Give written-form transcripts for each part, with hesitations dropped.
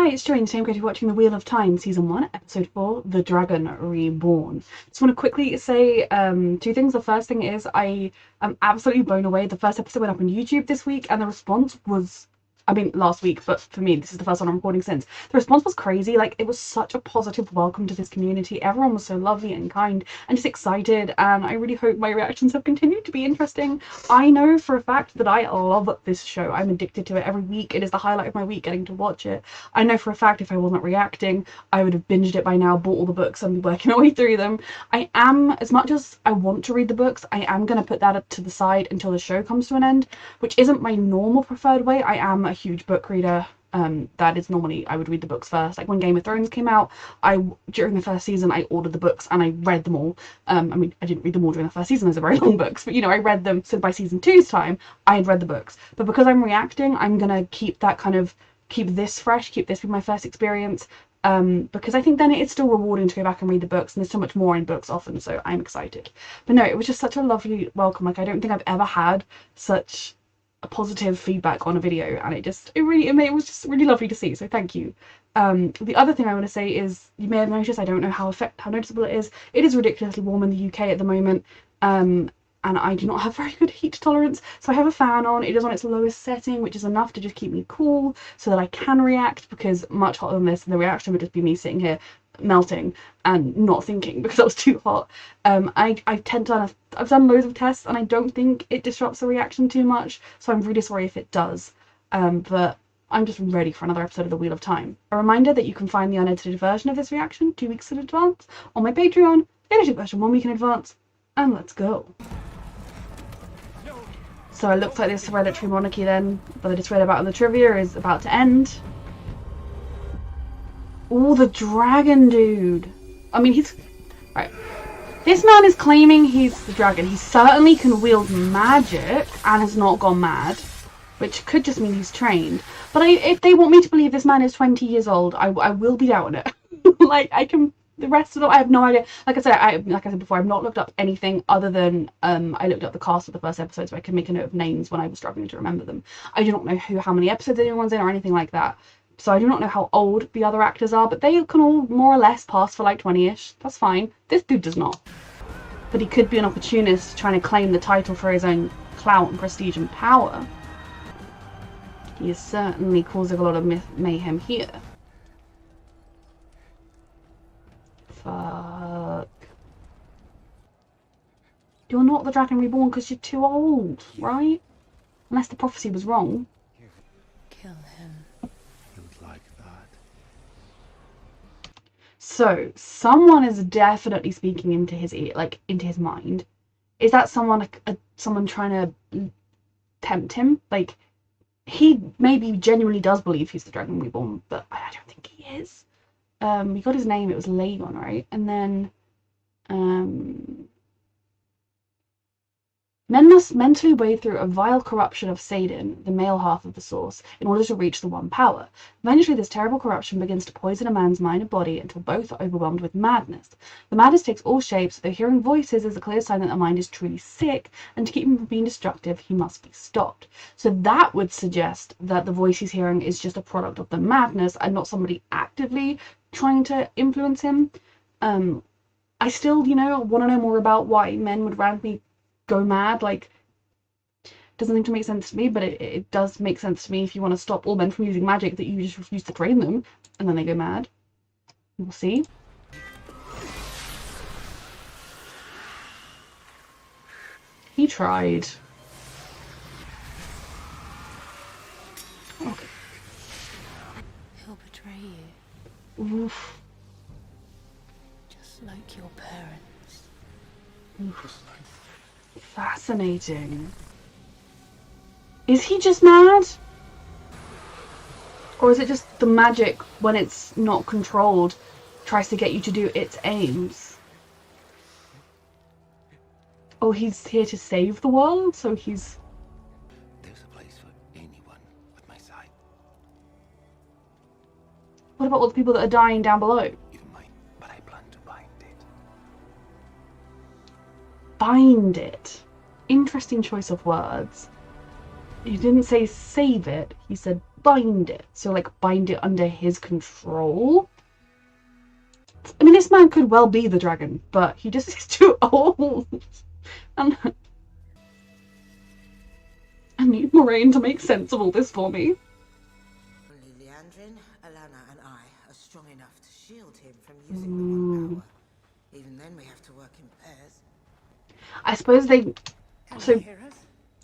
Hi, it's Joanne. Today I'm going to be watching The Wheel of Time, Season 1, Episode 4, The Dragon Reborn. Just want to quickly say two things. The first thing is I am absolutely blown away. The first episode went up on YouTube this week and the response was, I mean, last week, but for me, this is the first one I'm recording since. The response was crazy. Like, it was such a positive welcome to this community. Everyone was so lovely and kind and just excited, and I really hope my reactions have continued to be interesting. I know for a fact that I love this show. I'm addicted to it every week. It is the highlight of my week, getting to watch it. I know for a fact if I wasn't reacting, I would have binged it by now, bought all the books, and be working my way through them. I am, as much as I want to read the books, I am going to put that to the side until the show comes to an end, which isn't my normal preferred way. I am a huge book reader. That is normally, I would read the books first. Like when Game of Thrones came out, during the first season I ordered the books and I read them all. I mean, I didn't read them all during the first season, those are very long books, but you know, I read them, so by season 2's time I had read the books. But because I'm reacting, I'm gonna keep this fresh, keep this being my first experience, because I think then it's still rewarding to go back and read the books, and there's so much more in books often, so I'm excited. But no, it was just such a lovely welcome. Like, I don't think I've ever had such a positive feedback on a video, and it was just really lovely to see, so thank you. The other thing I want to say is, you may have noticed, I don't know how noticeable it is. It is ridiculously warm in the UK at the moment, and I do not have very good heat tolerance, so I have a fan on. It is on its lowest setting, which is enough to just keep me cool so that I can react, because much hotter than this, the reaction would just be me sitting here melting and not thinking because that was too hot. I've done loads of tests and I don't think it disrupts the reaction too much, so I'm really sorry if it does. But I'm just ready for another episode of The Wheel of Time. A reminder that you can find the unedited version of this reaction 2 weeks in advance on my Patreon, the edited version 1 week in advance, and let's go. So it looks like this hereditary monarchy then, that I just read about in the trivia, is about to end. Oh, the dragon dude. I mean, right. This man is claiming he's the dragon. He certainly can wield magic and has not gone mad, which could just mean he's trained. But if they want me to believe this man is 20 years old, I will be doubting it. Like, the rest of them, I have no idea. Like I said before, I've not looked up anything other than I looked up the cast of the first episode so I can make a note of names when I was struggling to remember them. I do not know how many episodes anyone's in or anything like that. So I do not know how old the other actors are, but they can all more or less pass for like 20-ish. That's fine. This dude does not. But he could be an opportunist trying to claim the title for his own clout and prestige and power. He is certainly causing a lot of mayhem here. Fuck. You're not the Dragon Reborn because you're too old, right? Unless the prophecy was wrong. Kill him. So, someone is definitely speaking into his ear, like, into his mind. Is that someone, someone trying to tempt him? Like, he maybe genuinely does believe he's the Dragon Reborn, but I don't think he is. We got his name, it was Lagon, right? And then, men must mentally wade through a vile corruption of Sadin, the male half of the source, in order to reach the one power. Eventually, this terrible corruption begins to poison a man's mind and body until both are overwhelmed with madness. The madness takes all shapes, though hearing voices is a clear sign that the mind is truly sick, and to keep him from being destructive, he must be stopped. So that would suggest that the voice he's hearing is just a product of the madness and not somebody actively trying to influence him. I still, want to know more about why men would randomly go mad. Like, doesn't seem to make sense to me, but it does make sense to me if you want to stop all men from using magic, that you just refuse to train them and then they go mad. We'll see. He tried. Okay. He'll betray you. Oof. Just like your parents. Oof. Fascinating. Is he just mad? Or is it just the magic, when it's not controlled, tries to get you to do its aims? Oh, he's here to save the world, so he's... There's a place for anyone at my side. What about all the people that are dying down below? Even mine, but I plan to bind it. Bind it. Interesting choice of words. He didn't say save it, he said bind it. So, like, bind it under his control. I mean, this man could well be the dragon, but he just is too old. And I need Moraine to make sense of all this for me. Only Leandrin, Alana, and I are strong enough to shield him from using the one power. Even then, we have to work in pairs. I suppose they... So, Hear us?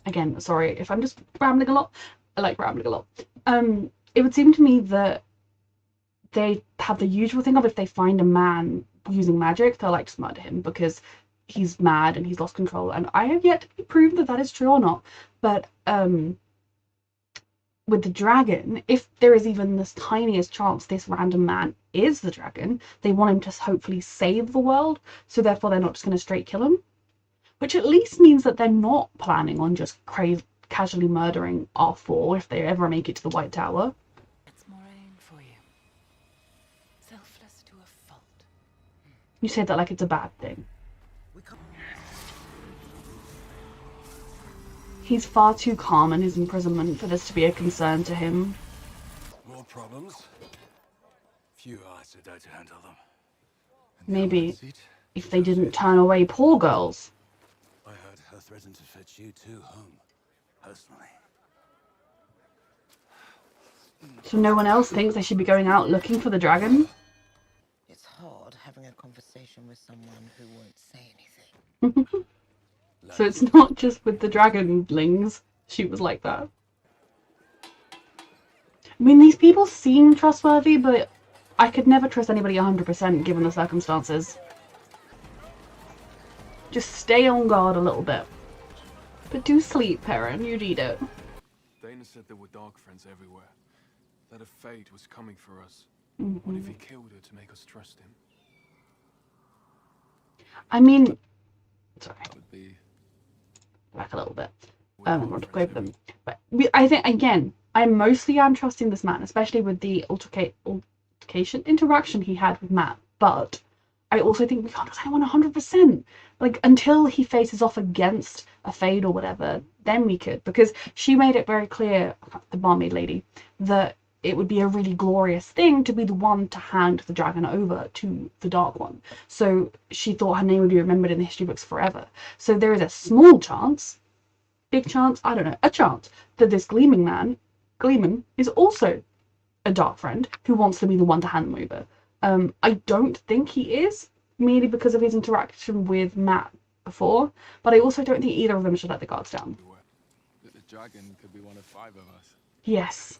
again, sorry if I'm just rambling a lot. I like rambling a lot. It would seem to me that they have the usual thing of if they find a man using magic, they'll like just murder him because he's mad and he's lost control. And I have yet to be proved that that is true or not. But with the dragon, if there is even the tiniest chance this random man is the dragon, they want him to hopefully save the world. So therefore, they're not just going to straight kill him. Which at least means that they're not planning on just casually murdering R4 if they ever make it to the White Tower. It's Moraine for you. Selfless to a fault. You say that like it's a bad thing. We can't. He's far too calm in his imprisonment for this to be a concern to him. More problems? Few eyes today to handle them. Maybe if they didn't turn away poor girls. I heard her threaten to fetch you two home, personally. So no one else thinks they should be going out looking for the dragon? It's hard having a conversation with someone who won't say anything. So it's not just with the dragonlings she was like that. I mean, these people seem trustworthy, but I could never trust anybody 100% given the circumstances. Just stay on guard a little bit. But do sleep, Perrin. You need it. Dana said there were dark friends everywhere. That a fate was coming for us. What if he killed her to make us trust him? I mean... Sorry, That would be... back a little bit. I want to go over them. But I think, again, I mostly am trusting this man, especially with the altercation interaction he had with Matt. But I also think we can't trust anyone 100%. Like, until he faces off against a Fade or whatever, then we could. Because she made it very clear, the barmaid lady, that it would be a really glorious thing to be the one to hand the dragon over to the Dark One. So she thought her name would be remembered in the history books forever. So there is a small chance, big chance, I don't know, a chance that this Gleeman is also a dark friend who wants to be the one to hand them over. I don't think he is, merely because of his interaction with Matt before, but I also don't think either of them should let the guards down. That the dragon could be one of 5 of us. Yes.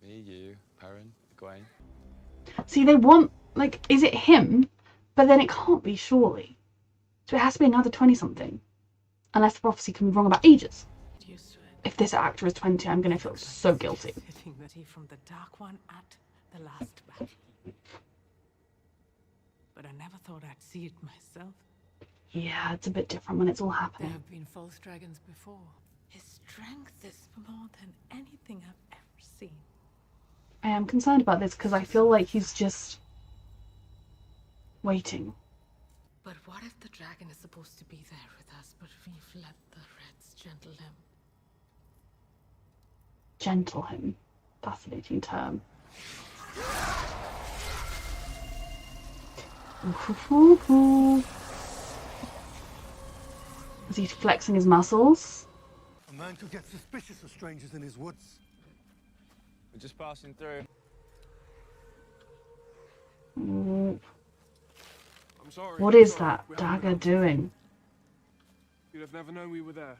Me, you, Perrin, Egwene. See, they want, like, is it him? But then it can't be, surely. So it has to be another 20-something. Unless the prophecy can be wrong about ages. Used to it. If this actor is 20, I'm going to feel so guilty. Sitting ready from the Dark One at the last battle. But I never thought I'd see it myself. Yeah, it's a bit different when it's all There happening. have been false dragons before. His strength is more than anything I've ever seen. I am concerned about this because I feel like he's just waiting. But what if the dragon is supposed to be there with us, but we've let the Reds gentle him? Gentle him. Fascinating term. Is he flexing his muscles? A man could get suspicious of strangers in his woods. We're just passing through. Mm, I'm sorry. what I'm is sorry. that We haven't dagger been- doing? You'd have never known we were there.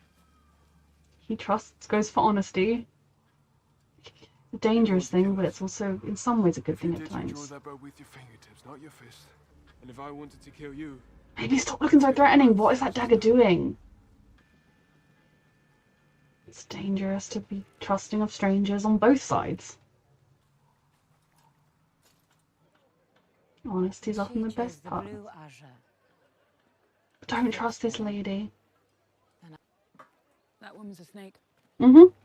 He goes for honesty. A dangerous thing, but it's also in some ways a good If you thing at did, you draw times. that bow with your fingertips, not your fist. And if I wanted to kill you, Maybe stop looking so threatening. What is that dagger doing? It's dangerous to be trusting of strangers on both sides. Honesty's often the She chose best the part. blue azure. Don't trust this lady. That woman's a snake.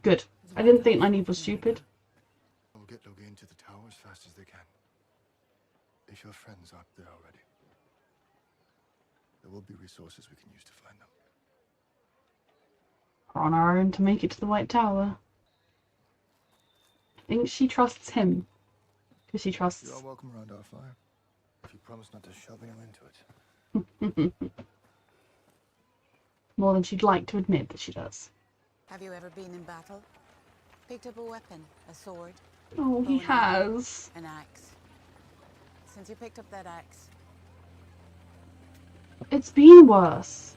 Good. I didn't think Nynaeve was stupid. We'll get Logi into the tower as fast as they can. If your friends aren't there already, there will be resources we can use to find them. We're on our own to make it to the White Tower. think she trusts him. Because she You are trusts... welcome around our fire, if you promise not to shove anyone into it. more than she'd like to admit that she does. Have you ever been in battle? Picked up a weapon, a sword, Oh, he bow and arrow, has. an axe. Since you picked up that axe, It's been worse.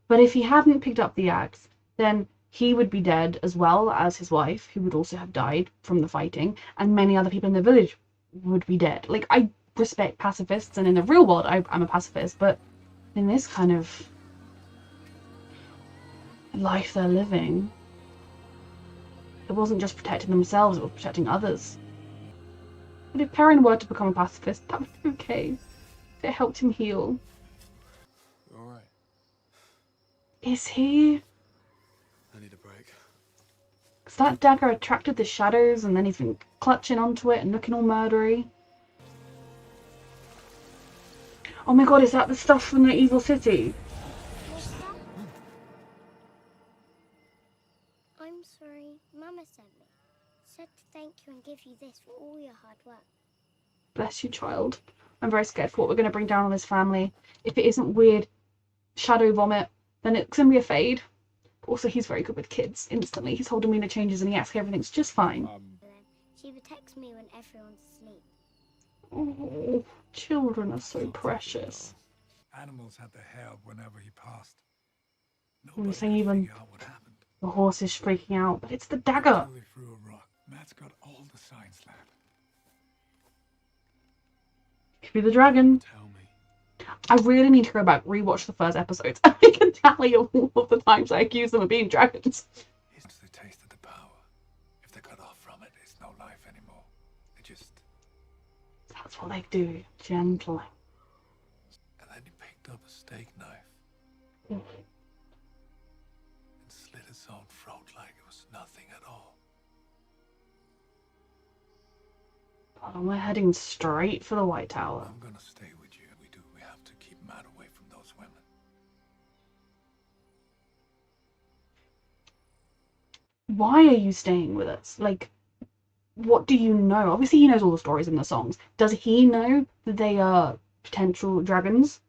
But if he hadn't picked up the axe, then he would be dead as well as his wife, who would also have died from the fighting, and many other people in the village would be dead. Like, I respect pacifists, and in the real world, I'm a pacifist, but in this kind of life they're living, it wasn't just protecting themselves, it was protecting others. But if Perrin were to become a pacifist, that would be okay. It helped him heal. All right. Is he? I need a break. Because that dagger attracted the shadows, and then he's been clutching onto it and looking all murdery. Oh my god, is that the stuff from the evil city? I'm sorry, Mama sent me. Said to thank you and give you this for all your hard work. Bless you, child. I'm very scared for what we're going to bring down on this family. If it isn't weird shadow vomit, then it's going to be a fade. Also, he's very good with kids. Instantly, his whole demeanor changes and he acts like everything's just fine. She protects me when everyone's asleep. Oh, children are so precious. Animals had the help whenever he passed. I'm Nobody saying could even figure out what happened. the horse is freaking out, but it's the dagger. Until they threw a rock. Matt's got all the science lab. Could be the dragon. Tell me. I really need to go back, rewatch the first episodes, and I can tally all of the times I accuse them of being dragons. Once they tasted the power, if they cut off from it, it's no life anymore. They just... That's what they do, gently. And then he picked up a steak knife Mm. and slit his own throat like it was nothing at all. Oh, we're heading straight for the White Tower. I'm gonna stay with you. We have to keep Matt away from those women. Why are you staying with us? Like, what do you know? Obviously, he knows all the stories in the songs. Does he know that they are potential dragons?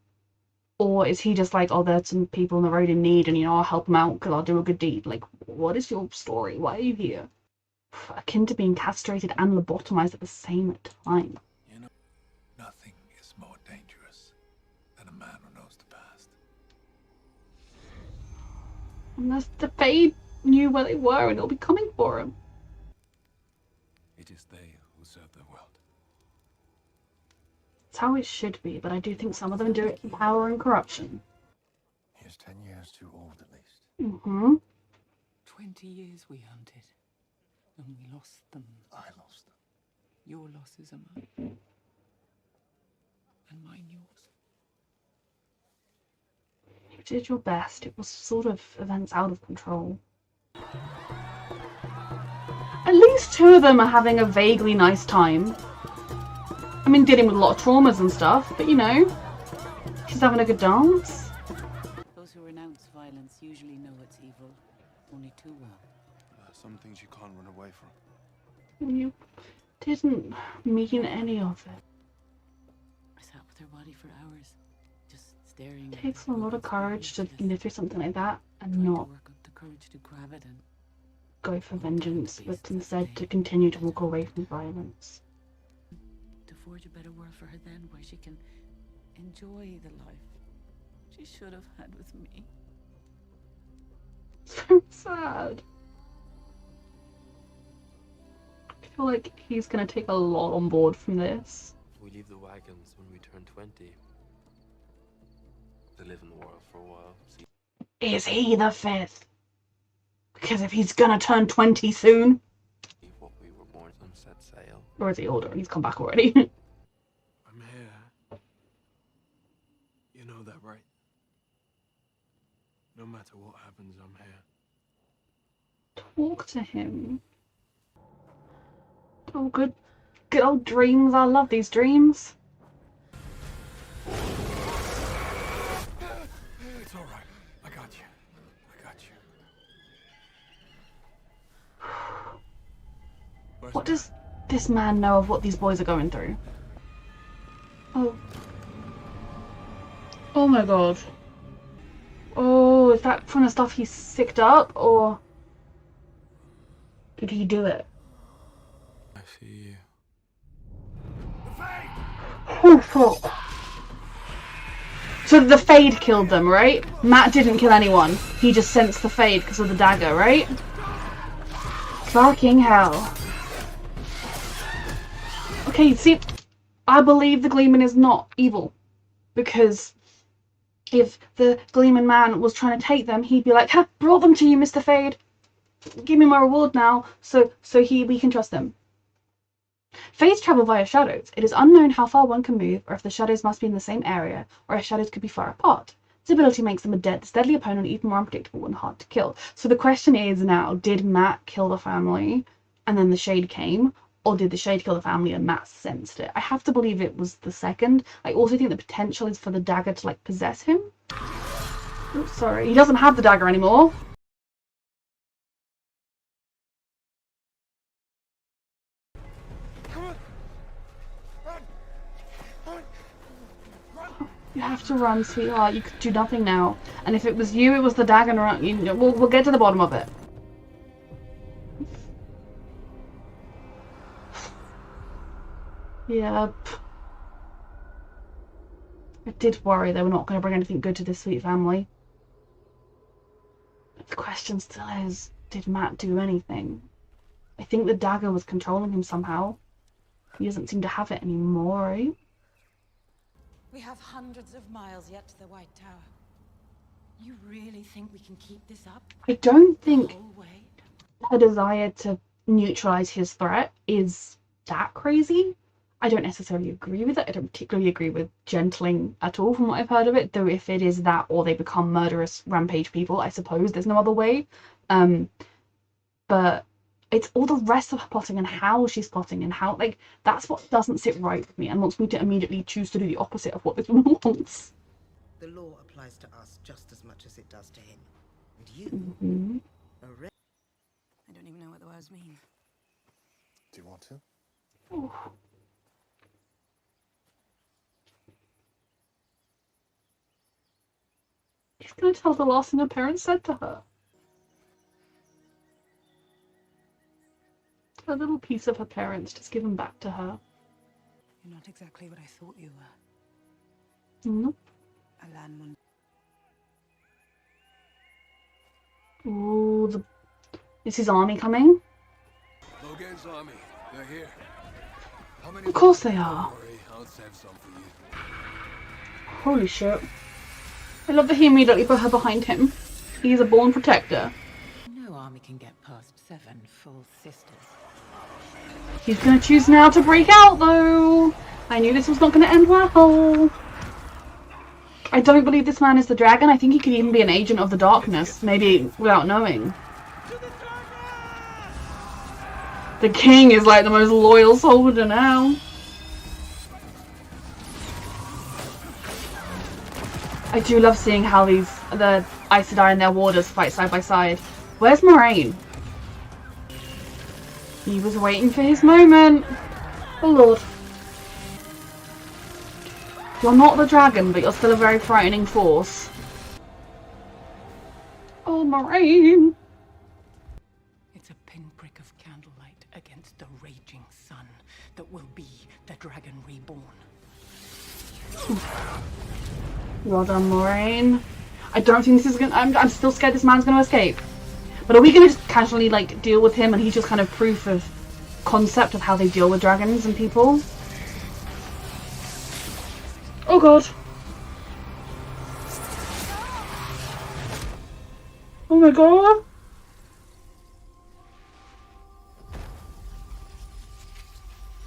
Or is he just like, oh, there's some people on the road in need and, you know, I'll help them out because I'll do a good deed? Like, what is your story? Why are you here? Akin to being castrated and lobotomized at the same time. You know, nothing is more dangerous than a man who knows the past. And the Fae knew where they were and they'll be coming for him. It is they who serve the world. It's how it should be, but I do think some of them do it for power and corruption. He is 10 years too old, at least. Mm-hmm. 20 years we hunted, and we lost them. I lost them. Your losses are mine, and mine yours. You did your best. It was sort of events out of control. At least two of them are having a vaguely nice time. I mean, dealing with a lot of traumas and stuff, but you know, she's having a good dance. Those who renounce violence usually know it's evil, only too well. Some things you can't run away from. You didn't mean any of it. I sat with her body for hours, just staring. It takes a lot of courage to live through something like that and trying to not work up the courage to grab it and go for vengeance, but instead to continue to walk away from violence. to forge a better world for her then, where she can enjoy the life she should have had with me. So sad. I feel like he's gonna take a lot on board from this. We leave the wagons when we turn 20. They live in the world for a while. See Is he the fifth? Because if he's gonna turn 20 soon, what we were born from, set sail. or is he older and he's come back already? I'm here. You know that, right? No matter what happens, I'm here. Talk to him. Oh, good old dreams. I love these dreams. It's all right. I got you. I got you. What does this man know of what these boys are going through? Oh. Oh my god. Oh, is that from the stuff he sicked up, or did he do it? I see you. Oh, fuck. So the Fade killed them, right? Matt didn't kill anyone. He just sensed the Fade because of the dagger, right? Fucking hell. Okay, see, I believe the Gleeman is not evil. Because if the Gleeman man was trying to take them, he'd be like, ha, brought them to you, Mr. Fade. Give me my reward now, so we can trust them. Fades travel via shadows. It is unknown how far one can move, or if the shadows must be in the same area, or if shadows could be far apart. This ability makes them a deadly opponent, even more unpredictable and hard to kill. So the question is now, did Matt kill the family, and then the Shade came, or did the Shade kill the family and Matt sensed it? I have to believe it was the second. I also think the potential is for the dagger to, like, possess him. Oops, sorry. He doesn't have the dagger anymore. You have to run, sweetheart. You could do nothing now. And if it was you, it was the dagger. We'll get to the bottom of it. Yep. I did worry they were not going to bring anything good to this sweet family. The question still is, did Matt do anything? I think the dagger was controlling him somehow. He doesn't seem to have it anymore, right? We have hundreds of miles yet to the White Tower. You really think we can keep this up? I don't think The whole way? her desire to neutralize his threat is that crazy. I don't necessarily agree with it. I don't particularly agree with gentling at all from what I've heard of it, though if it is that or they become murderous rampage people, I suppose there's no other way. But it's all the rest of her plotting and how she's plotting and how, like, that's what doesn't sit right with me and wants me to immediately choose to do the opposite of what this woman wants. The law applies to us just as much as it does to him. And you are I don't even know what the words mean. Do you want to? Oh. She's gonna tell the last thing her parents said to her. A little piece of her parents just given back to her. You're not exactly what I thought you were. Nope. A landman. Ooh, is his army coming? Logan's army. They're here. How many? Of course they are. Don't worry, I'll save some for you. Holy shit. I love that he immediately put her behind him. He's a born protector. No army can get past 7 full sisters. He's gonna choose now to break out, though. I knew this was not gonna end well. I don't believe this man is the dragon. I think he could even be an agent of the darkness, maybe without knowing. The king is like the most loyal soldier now. I do love seeing how the Aes Sedai and their warders fight side by side. Where's Moraine? He was waiting for his moment. Oh lord. You're not the dragon, but you're still a very frightening force. Oh, Moraine. It's a pinprick of candlelight against the raging sun that will be the dragon reborn. Well done, Moraine. I don't think this is gonna. I'm still scared this man's gonna escape. But are we gonna just casually like deal with him and he's just kind of proof of concept of how they deal with dragons and people? Oh god. Oh my god.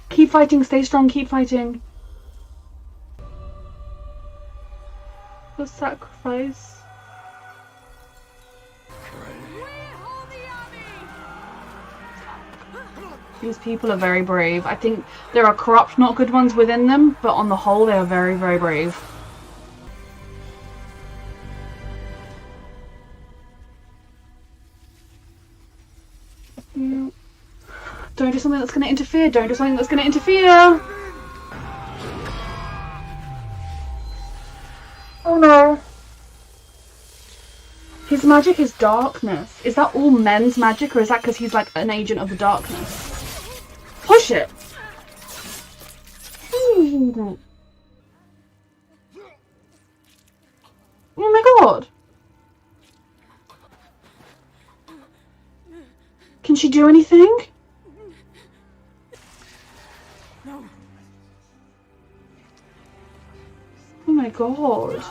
Keep fighting, stay strong, keep fighting. The sacrifice. These people are very brave. I think there are corrupt, not good ones within them, but on the whole, they are very, very brave. Don't do something that's going to interfere. Don't do something that's going to interfere. Oh no. His magic is darkness. Is that all men's magic, or is that because he's like an agent of the darkness? Push it. Oh my god. Can she do anything? No. Oh my god.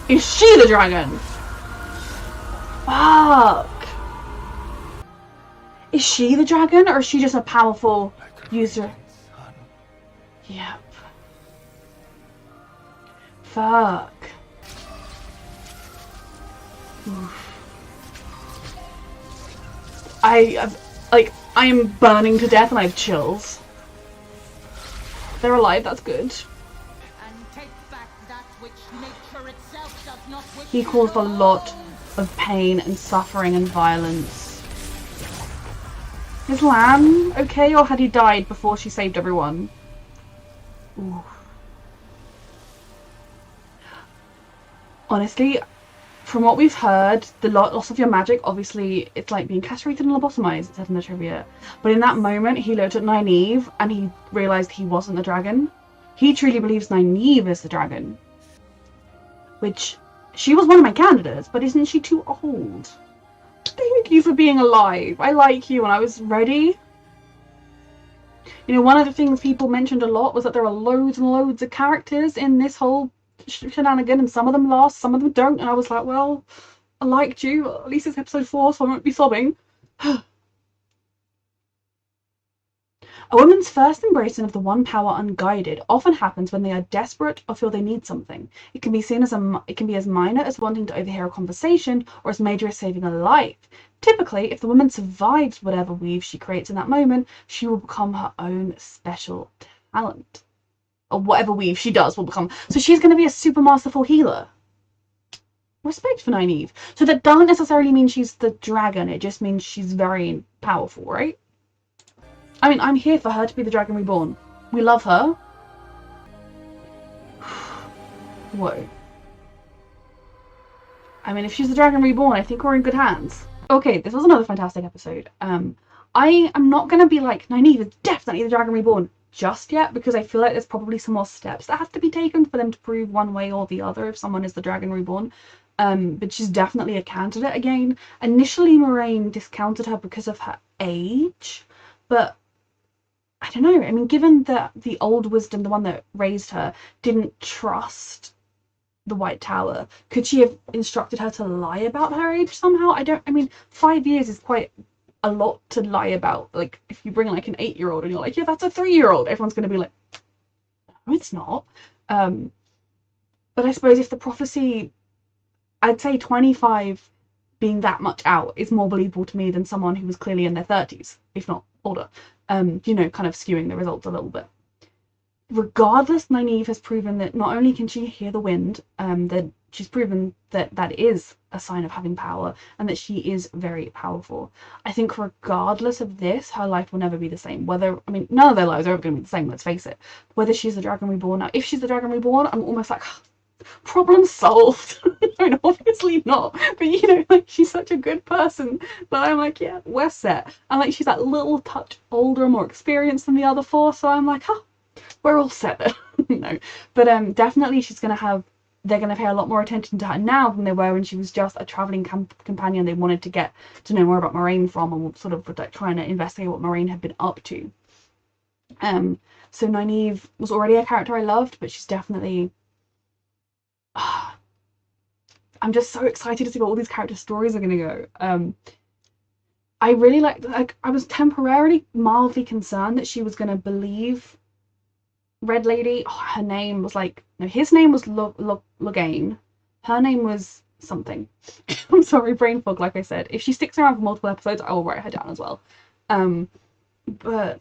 Is she the dragon? Fuck. Is she the dragon, or is she just a powerful user? Yep. Fuck. Oof. I am burning to death and I have chills. They're alive, that's good. He caused a lot of pain and suffering and violence. Is Lamb okay, or had he died before she saved everyone? Ooh. Honestly, from what we've heard, the loss of your magic, obviously, it's like being castrated and lobotomized, it said in the trivia. But in that moment, he looked at Nynaeve and he realised he wasn't the dragon. He truly believes Nynaeve is the dragon. Which, she was one of my candidates, but isn't she too old? Thank you for being alive. I like you and I was ready. You know, one of the things people mentioned a lot was that there are loads and loads of characters in this whole shenanigan, and some of them last, some of them don't, and I was like, well, I liked you. At least it's episode 4, so I won't be sobbing. A woman's first embracing of the one power unguided often happens when they are desperate or feel they need something. It can be seen as it can be as minor as wanting to overhear a conversation, or as major as saving a life. Typically, if the woman survives whatever weave she creates in that moment, she will become her own special talent. Or whatever weave she does will become. So she's going to be a super masterful healer. Respect for Nynaeve. So that doesn't necessarily mean she's the dragon, it just means she's very powerful, right? I mean, I'm here for her to be the Dragon Reborn. We love her. Whoa. I mean, if she's the Dragon Reborn, I think we're in good hands. Okay, this was another fantastic episode. I am not going to be like, Nynaeve is definitely the Dragon Reborn just yet, because I feel like there's probably some more steps that have to be taken for them to prove one way or the other if someone is the Dragon Reborn. But she's definitely a candidate again. Initially, Moraine discounted her because of her age, but I don't know. I mean, given that the old wisdom, the one that raised her, didn't trust the White Tower, could she have instructed her to lie about her age somehow? I mean, 5 years is quite a lot to lie about. Like, if you bring like an 8-year-old and you're like, yeah, that's a 3-year-old, everyone's going to be like, no, it's not. But I suppose if the prophecy, I'd say 25 being that much out is more believable to me than someone who was clearly in their 30s, if not older. You know, kind of skewing the results a little bit. Regardless, Nynaeve has proven that not only can she hear the wind, that she's proven that that is a sign of having power, and that she is very powerful. I think regardless of this, her life will never be the same. Whether, I mean, none of their lives are ever going to be the same, let's face it. Whether she's the Dragon Reborn, now, if she's the Dragon Reborn, I'm almost like, problem solved. No, obviously not, but you know, like, she's such a good person that I'm like, yeah, we're set. And like, she's that little touch older, more experienced than the other 4, so I'm like, oh, we're all set. No, but definitely she's gonna have, they're gonna pay a lot more attention to her now than they were when she was just a traveling companion they wanted to get to know more about Moraine from, and sort of like trying to investigate what Moraine had been up to. So Nynaeve was already a character I loved, but she's definitely, I'm just so excited to see what all these character stories are going to go. I really like, I was temporarily mildly concerned that she was going to believe Red Lady. Oh, her name was like, no, his name was Logain. Her name was something. I'm sorry, brain fog, like I said. If she sticks around for multiple episodes, I will write her down as well. But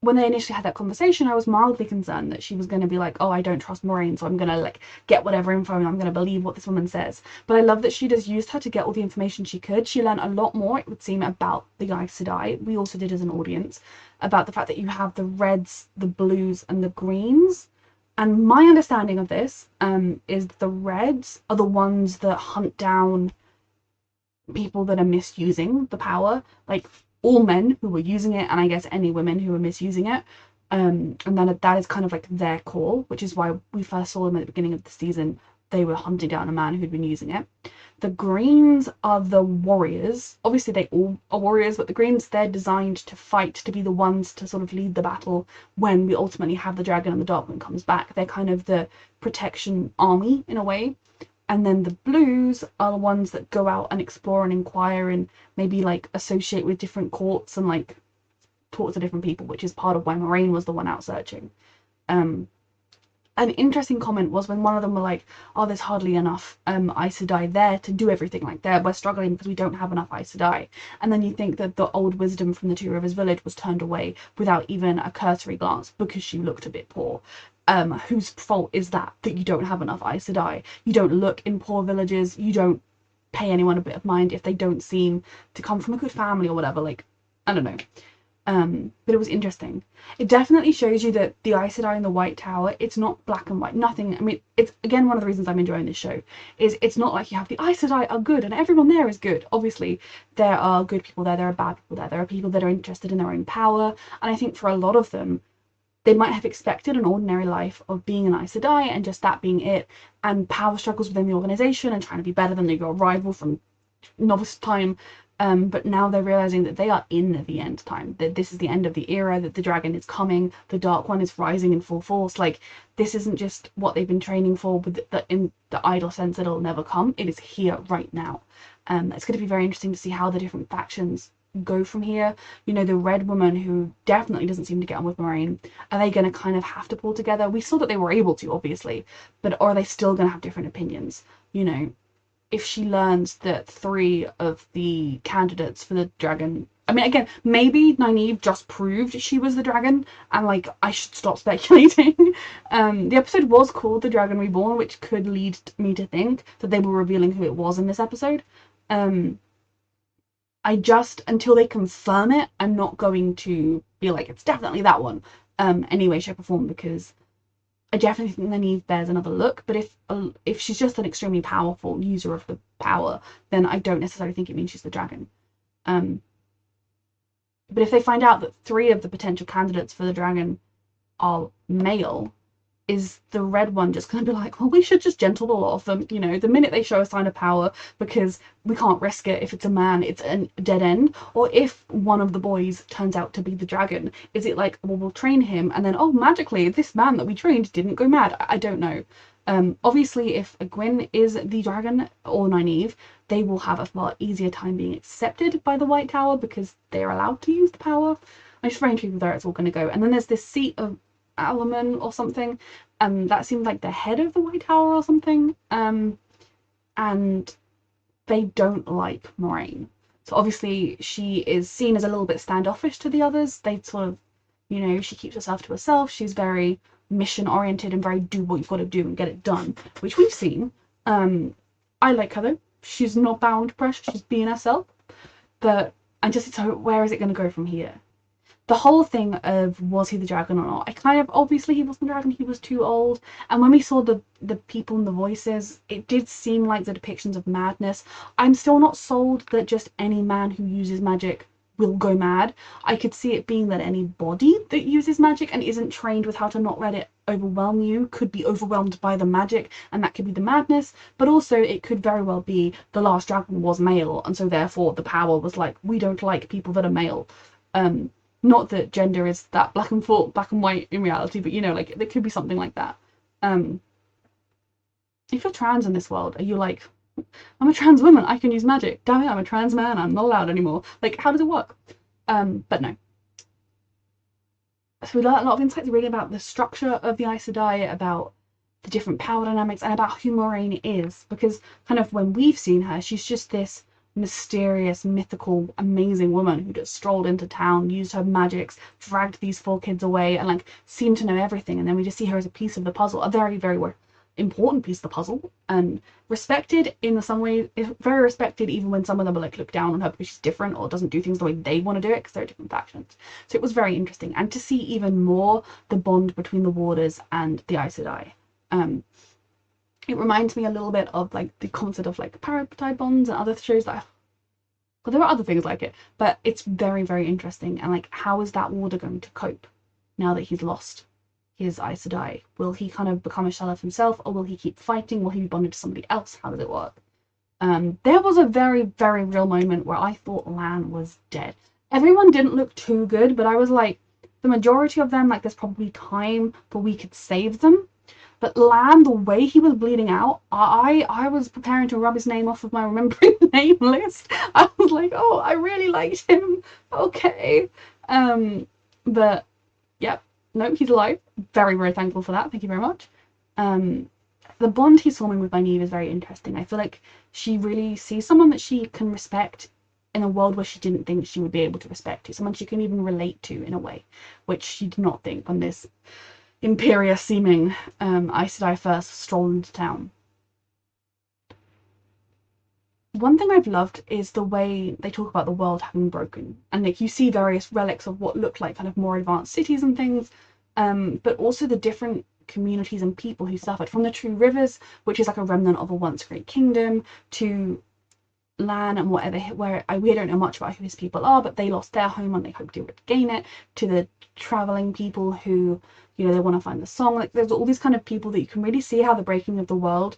when they initially had that conversation, I was mildly concerned that she was going to be like, oh, I don't trust Moraine, so I'm going to like get whatever info and I'm going to believe what this woman says. But I love that she just used her to get all the information she could. She learned a lot more, it would seem, about the Aes Sedai. We also did as an audience, about the fact that you have the reds, the blues, and the greens. And my understanding of this is the reds are the ones that hunt down people that are misusing the power, like all men who were using it, and I guess any women who were misusing it. And then that is kind of like their call, which is why we first saw them at the beginning of the season. They were hunting down a man who'd been using it. The greens are the warriors. Obviously, they all are warriors, but the greens, they're designed to fight, to be the ones to sort of lead the battle when we ultimately have the dragon and the Dark One comes back. They're kind of the protection army in a way. And then the blues are the ones that go out and explore and inquire and maybe like associate with different courts and like talk to different people, which is part of why Moraine was the one out searching. An interesting comment was when one of them were like, oh, there's hardly enough Aes Sedai there to do everything. Like, we're struggling because we don't have enough Aes Sedai. And then you think that the old wisdom from the Two Rivers village was turned away without even a cursory glance because she looked a bit poor. Whose fault is that you don't have enough Aes Sedai? You don't look in poor villages. You don't pay anyone a bit of mind if they don't seem to come from a good family or whatever. Like, I don't know. But it was interesting. It definitely shows you that the Aes Sedai in the White Tower, it's not black and white. Nothing. I mean, it's again one of the reasons I'm enjoying this show. Is it's not like you have the Aes Sedai are good and everyone there is good. Obviously, there are good people there. There are bad people there. There are people that are interested in their own power. And I think for a lot of them, they might have expected an ordinary life of being an Aes Sedai and just that being it. And power struggles within the organization and trying to be better than your rival from novice time. But now they're realizing that they are in the end time, that this is the end of the era, that the dragon is coming, the Dark One is rising in full force. Like, this isn't just what they've been training for with in the idle sense that it'll never come. It is here right now. It's going to be very interesting to see how the different factions go from here. You know, the Red Woman, who definitely doesn't seem to get on with Moraine, are they going to kind of have to pull together? We saw that they were able to, obviously, but are they still going to have different opinions? You know, if she learns that 3 of the candidates for the dragon, I mean, again, maybe Nynaeve just proved she was the dragon, and like, I should stop speculating. The episode was called The Dragon Reborn, which could lead me to think that they were revealing who it was in this episode. I just, until they confirm it, I'm not going to be like, it's definitely that one, any way, shape or form, because I definitely think Nynaeve bears another look, but if she's just an extremely powerful user of the power, then I don't necessarily think it means she's the dragon. But if they find out that 3 of the potential candidates for the dragon are male, is the Red One just going to be like, well, we should just gentle the lot of them, you know, the minute they show a sign of power, because we can't risk it. If it's a man, it's a dead end. Or if one of the boys turns out to be the dragon, is it like, well, we'll train him, and then, oh, magically, this man that we trained didn't go mad? I don't know. Obviously, if Gwyn is the dragon, or Nynaeve, they will have a far easier time being accepted by the White Tower, because they're allowed to use the power. I'm just very intrigued with where it's all going to go. And then there's this seat of Alaman or something, that seemed like the head of the White Tower or something, and they don't like Moraine. So obviously she is seen as a little bit standoffish to the others. They sort of, you know, she keeps herself to herself. She's very mission oriented and very do what you've got to do and get it done, which we've seen. I like her though. She's not bound to pressure. She's being herself. But I just, so where is it going to go from here? The whole thing of, was he the dragon or not? I kind of, obviously he wasn't the dragon, he was too old. And when we saw the people and the voices, it did seem like the depictions of madness. I'm still not sold that just any man who uses magic will go mad. I could see it being that anybody that uses magic and isn't trained with how to not let it overwhelm you could be overwhelmed by the magic, and that could be the madness. But also it could very well be the last dragon was male, and so therefore the power was like, we don't like people that are male. Not that gender is that black and white in reality, but you know, like, there could be something like that. If you're trans in this world, are you like, I'm a trans woman, I can use magic. Damn it, I'm a trans man, I'm not allowed anymore. Like, how does it work? But no. So we learned a lot of insights really about the structure of the Aes Sedai, about the different power dynamics, and about who Moraine is. Because kind of when we've seen her, she's just this mysterious, mythical, amazing woman who just strolled into town, used her magics, dragged these 4 kids away, and like seemed to know everything. And then we just see her as a piece of the puzzle, a very, very important piece of the puzzle, and respected in some ways, very respected even when some of them are like look down on her because she's different or doesn't do things the way they want to do it because they're different factions. So it was very interesting, and to see even more the bond between the Warders and the Aes Sedai. It reminds me a little bit of like the concept of like parasite bonds and other shows that well, there are other things like it, but it's very, very interesting. And like, how is that warder going to cope now that he's lost his Aes Sedai? Will he kind of become a shell of himself, or will he keep fighting? Will he be bonded to somebody else? How does it work? There was a very, very real moment where I thought Lan was dead. Everyone didn't look too good, but I was like, the majority of them, like, there's probably time, but we could save them. But Lan, the way he was bleeding out, I was preparing to rub his name off of my remembering name list. I was like, oh, I really liked him. Okay. But, yep. Nope, he's alive. Very, very thankful for that. Thank you very much. The bond he's forming with Nynaeve is very interesting. I feel like she really sees someone that she can respect in a world where she didn't think she would be able to respect to. Someone she can even relate to in a way, which she did not think when this imperious-seeming Aes Sedai first strolled into town. One thing I've loved is the way they talk about the world having broken, and like you see various relics of what look like kind of more advanced cities and things, but also the different communities and people who suffered, from the True Rivers, which is like a remnant of a once great kingdom, to Lan and whatever, where we don't know much about who his people are, but they lost their home and they hope to regain it, to the traveling people who, you know, they want to find the song. Like, there's all these kind of people that you can really see how the breaking of the world,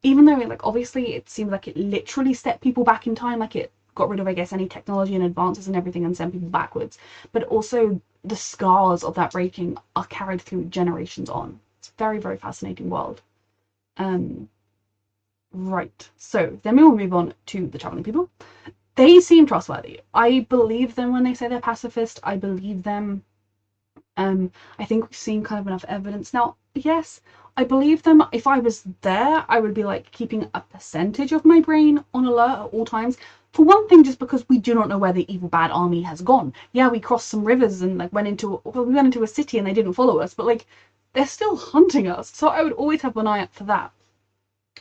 even though like obviously it seems like it literally set people back in time, like it got rid of, I guess, any technology and advances and everything and sent people backwards, but also the scars of that breaking are carried through generations on. It's a very, very fascinating world. Right, so then we will move on to the traveling people. They seem trustworthy. I believe them when they say they're pacifist. I believe them. I think we've seen kind of enough evidence. Now, yes, I believe them. If I was there, I would be like keeping a percentage of my brain on alert at all times. For one thing, just because we do not know where the evil bad army has gone. Yeah, we crossed some rivers and like we went into a city and they didn't follow us, but like they're still hunting us. So I would always have an eye out for that.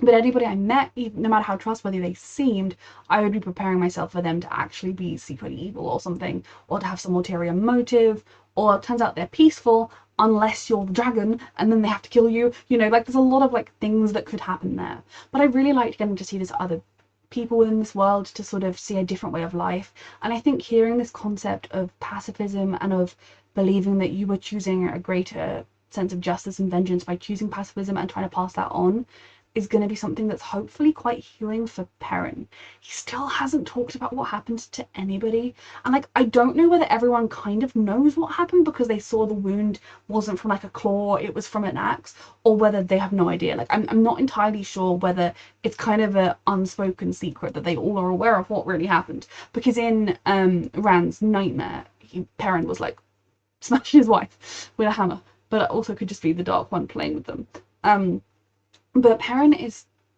But anybody I met, no matter how trustworthy they seemed, I would be preparing myself for them to actually be secretly evil or something, or to have some ulterior motive, or it turns out they're peaceful unless you're the dragon and then they have to kill you. You know, like there's a lot of like things that could happen there. But I really liked getting to see this other people within this world, to sort of see a different way of life. And I think hearing this concept of pacifism and of believing that you were choosing a greater sense of justice and vengeance by choosing pacifism and trying to pass that on is going to be something that's hopefully quite healing for Perrin. He still hasn't talked about what happened to anybody, and like I don't know whether everyone kind of knows what happened because they saw the wound wasn't from like a claw, it was from an axe, or whether they have no idea. Like I'm not entirely sure whether it's kind of an unspoken secret that they all are aware of what really happened, because in Rand's nightmare, Perrin was like smashing his wife with a hammer, but it also could just be the Dark One playing with them. But Perrin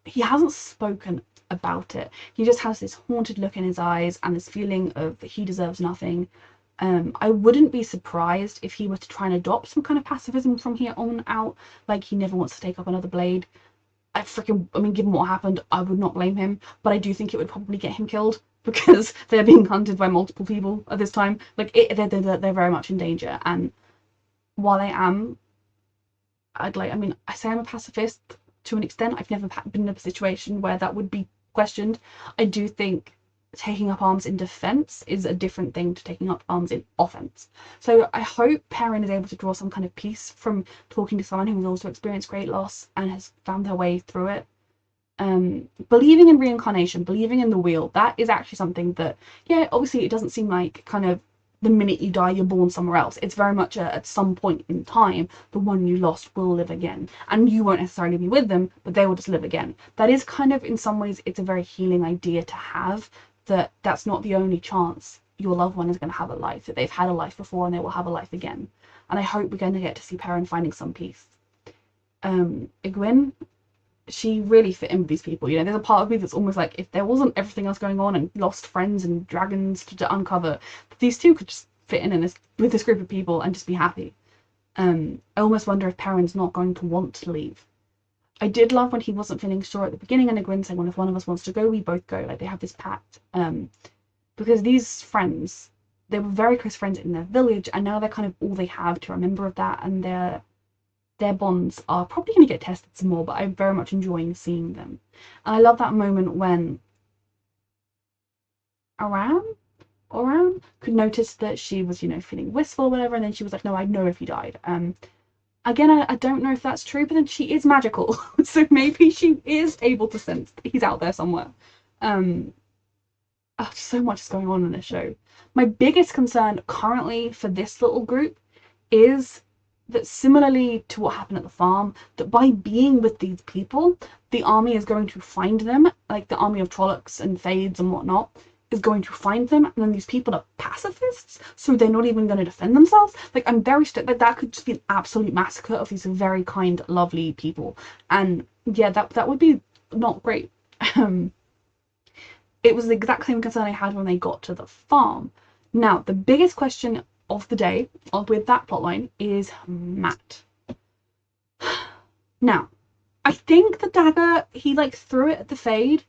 he hasn't spoken about it. He just has this haunted look in his eyes and this feeling of that he deserves nothing. I wouldn't be surprised if he were to try and adopt some kind of pacifism from here on out, like he never wants to take up another blade. I mean, given what happened, I would not blame him, but I do think it would probably get him killed because they're being hunted by multiple people at this time. Like, they're very much in danger, and while I say I'm a pacifist, to an extent. I've never been in a situation where that would be questioned. I do think taking up arms in defense is a different thing to taking up arms in offense. So I hope Perrin is able to draw some kind of peace from talking to someone who has also experienced great loss and has found their way through it. Believing in reincarnation, believing in the wheel, that is actually something that, yeah, obviously it doesn't seem like kind of the minute you die, you're born somewhere else. It's very much at some point in time, the one you lost will live again. And you won't necessarily be with them, but they will just live again. That is kind of, in some ways, it's a very healing idea to have, that that's not the only chance your loved one is going to have a life, that they've had a life before and they will have a life again. And I hope we're going to get to see Perrin finding some peace. Egwene, she really fit in with these people. You know, there's a part of me that's almost like, if there wasn't everything else going on and lost friends and dragons to uncover, these two could just fit in this with this group of people and just be happy. I almost wonder if Perrin's not going to want to leave. I did love when he wasn't feeling sure at the beginning, and Egwene saying, well, if one of us wants to go, we both go. Like, they have this pact. Because these friends, they were very close friends in their village, and now they're kind of all they have to remember of that, and their bonds are probably going to get tested some more, but I'm very much enjoying seeing them. And I love that moment when Oran could notice that she was, you know, feeling wistful or whatever, and then she was like, no, I'd know if he died. Again, I don't know if that's true, but then she is magical, so maybe she is able to sense that he's out there somewhere. So much is going on in this show. My biggest concern currently for this little group is that, similarly to what happened at the farm, that by being with these people, the army is going to find them, like the army of Trollocs and Fades and whatnot, is going to find them, and then these people are pacifists, so they're not even going to defend themselves. Like, I'm very like, that could just be an absolute massacre of these very kind, lovely people, and yeah, that would be not great. It was the exact same concern I had when they got to the farm. Now, the biggest question of the day with that plotline is Matt. Now, I think the dagger, he like threw it at the Fade,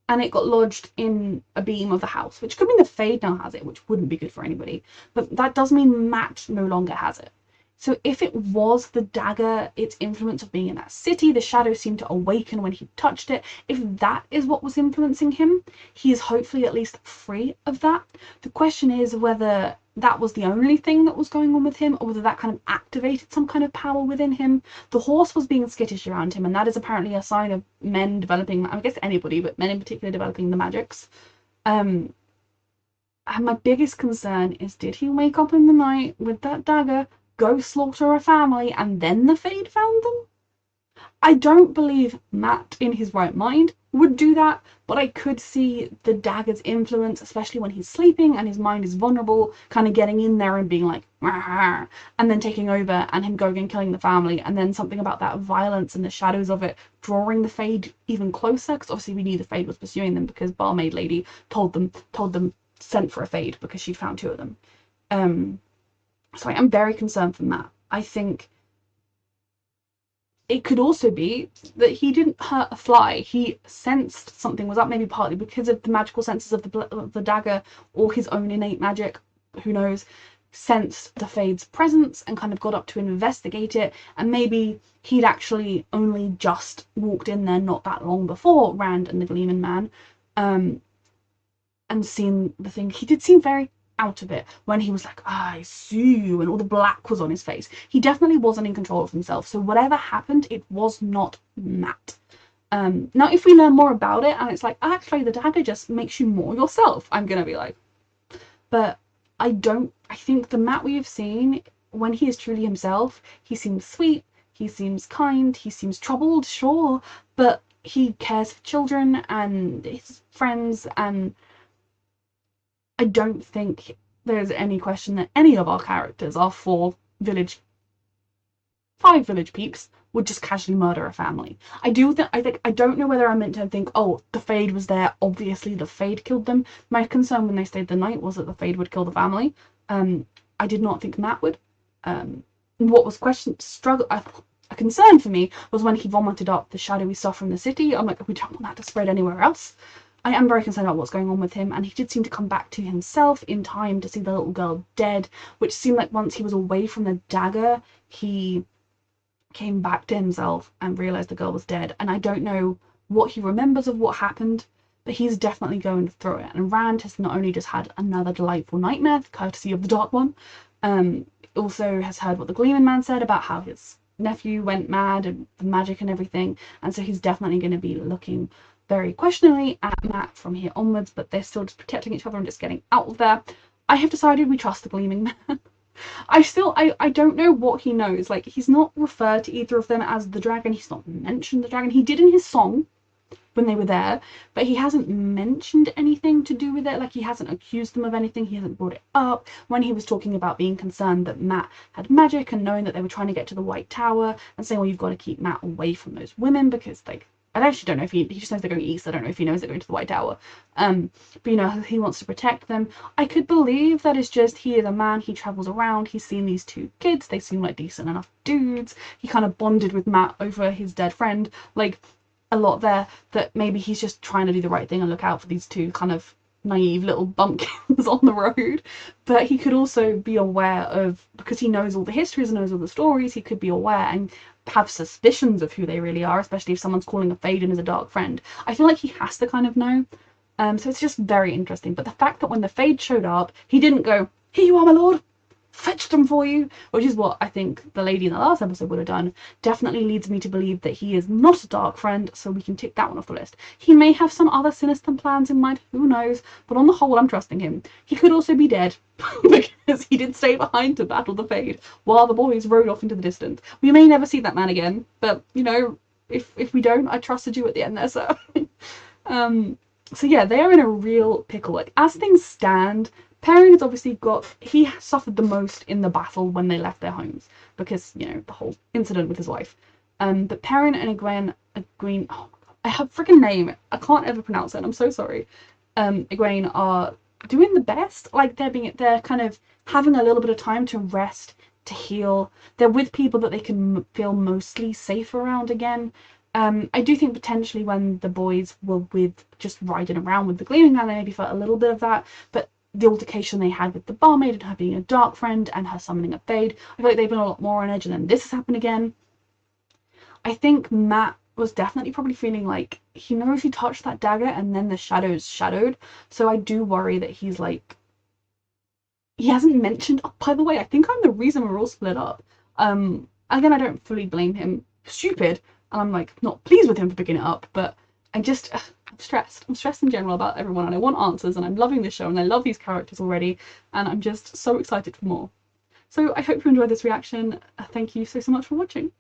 and it got lodged in a beam of the house, which could mean the Fade now has it, which wouldn't be good for anybody. But that does mean Matt no longer has it. So if it was the dagger, its influence of being in that city, the shadow seemed to awaken when he touched it. If that is what was influencing him, he is hopefully at least free of that. The question is whether that was the only thing that was going on with him, or whether that kind of activated some kind of power within him. The horse was being skittish around him, and that is apparently a sign of men developing, I guess anybody, but men in particular developing the magics. And my biggest concern is, did he wake up in the night with that dagger, go slaughter a family, and then the Fade found them? I don't believe Matt, in his right mind, would do that, but I could see the dagger's influence, especially when he's sleeping and his mind is vulnerable, kind of getting in there and being like, "Rah," and then taking over, and him going and killing the family, and then something about that violence and the shadows of it drawing the Fade even closer, because obviously we knew the Fade was pursuing them because Barmaid Lady told them sent for a Fade because she'd found 2 of them. So I am very concerned for Matt. I think it could also be that he didn't hurt a fly. He sensed something was up, maybe partly because of the magical senses of the dagger, or his own innate magic, who knows, sensed the Fade's presence and kind of got up to investigate it, and maybe he'd actually only just walked in there not that long before Rand and the Gleeman Man, and seen the thing. He did seem very out of it when he was like, I see you, and all the black was on his face. He definitely wasn't in control of himself, so whatever happened, it was not Matt. Now if we learn more about it and it's like, actually the dagger just makes you more yourself, I'm gonna be like, but I think the Matt we have seen, when he is truly himself, he seems sweet, he seems kind, he seems troubled, sure, but he cares for children and his friends, and I don't think there's any question that any of our characters, our 5 village peeps, would just casually murder a family. I don't know whether I'm meant to think, oh, the Fade was there, obviously the Fade killed them. My concern when they stayed the night was that the Fade would kill the family. I did not think Matt would. What was a concern for me was when he vomited up the shadowy stuff from the city. I'm like, we don't want that to spread anywhere else. I am very concerned about what's going on with him, and he did seem to come back to himself in time to see the little girl dead, which seemed like once he was away from the dagger, he came back to himself and realised the girl was dead. And I don't know what he remembers of what happened, but he's definitely going through it. And Rand has not only just had another delightful nightmare, courtesy of the Dark One, also has heard what the Gleeman Man said about how his nephew went mad and the magic and everything, and so he's definitely going to be looking very questioningly at Matt from here onwards, but they're still just protecting each other and just getting out of there. I have decided we trust the Gleaming Man. I don't know what he knows. Like, he's not referred to either of them as the dragon. He's not mentioned the dragon. He did in his song, when they were there, but he hasn't mentioned anything to do with it. Like, he hasn't accused them of anything, he hasn't brought it up. When he was talking about being concerned that Matt had magic and knowing that they were trying to get to the White Tower and saying, well, you've got to keep Matt away from those women because, like, I actually don't know if he just knows they're going east. I don't know if he knows they're going to the White Tower. But, you know, he wants to protect them. I could believe that it's just he is a man, he travels around, he's seen these two kids, they seem like decent enough dudes. He kind of bonded with Matt over his dead friend. Like, a lot there, that maybe he's just trying to do the right thing and look out for these two kind of naive little bumpkins on the road. But he could also be aware of, because he knows all the histories and knows all the stories, he could be aware and have suspicions of who they really are, especially if someone's calling a Faden as a dark friend. I feel like he has to kind of know. So it's just very interesting. But the fact that when the Fade showed up, he didn't go, here you are, my lord, fetched them for you, which is what I think the lady in the last episode would have done, definitely leads me to believe that he is not a dark friend, so we can tick that one off the list. He may have some other sinister plans in mind, who knows, but on the whole, I'm trusting him. He could also be dead, because he did stay behind to battle the Fade, while the boys rode off into the distance. We may never see that man again, but, you know, if we don't, I trusted you at the end there, sir. So yeah, they are in a real pickle. Like, as things stand, Perrin has obviously he suffered the most in the battle when they left their homes, because, you know, the whole incident with his wife. But Perrin and Egwene, oh, I have a freaking name, I can't ever pronounce it, I'm so sorry. Egwene are doing the best. Like, they're kind of having a little bit of time to rest, to heal. They're with people that they can feel mostly safe around again. I do think potentially when the boys were with just riding around with the Gleaming Man, they maybe felt a little bit of that, but the altercation they had with the barmaid and her being a dark friend and her summoning a Fade, I feel like they've been a lot more on edge, and then this has happened again. I think Matt was definitely probably feeling like he knows he touched that dagger and then the shadows shadowed, so I do worry that he's like, he hasn't mentioned, oh, by the way, I think I'm the reason we're all split up. Again, I don't fully blame him. Stupid, and I'm like not pleased with him for picking it up, but I'm stressed. I'm stressed in general about everyone, and I want answers, and I'm loving this show, and I love these characters already, and I'm just so excited for more. So I hope you enjoyed this reaction. Thank you so much for watching.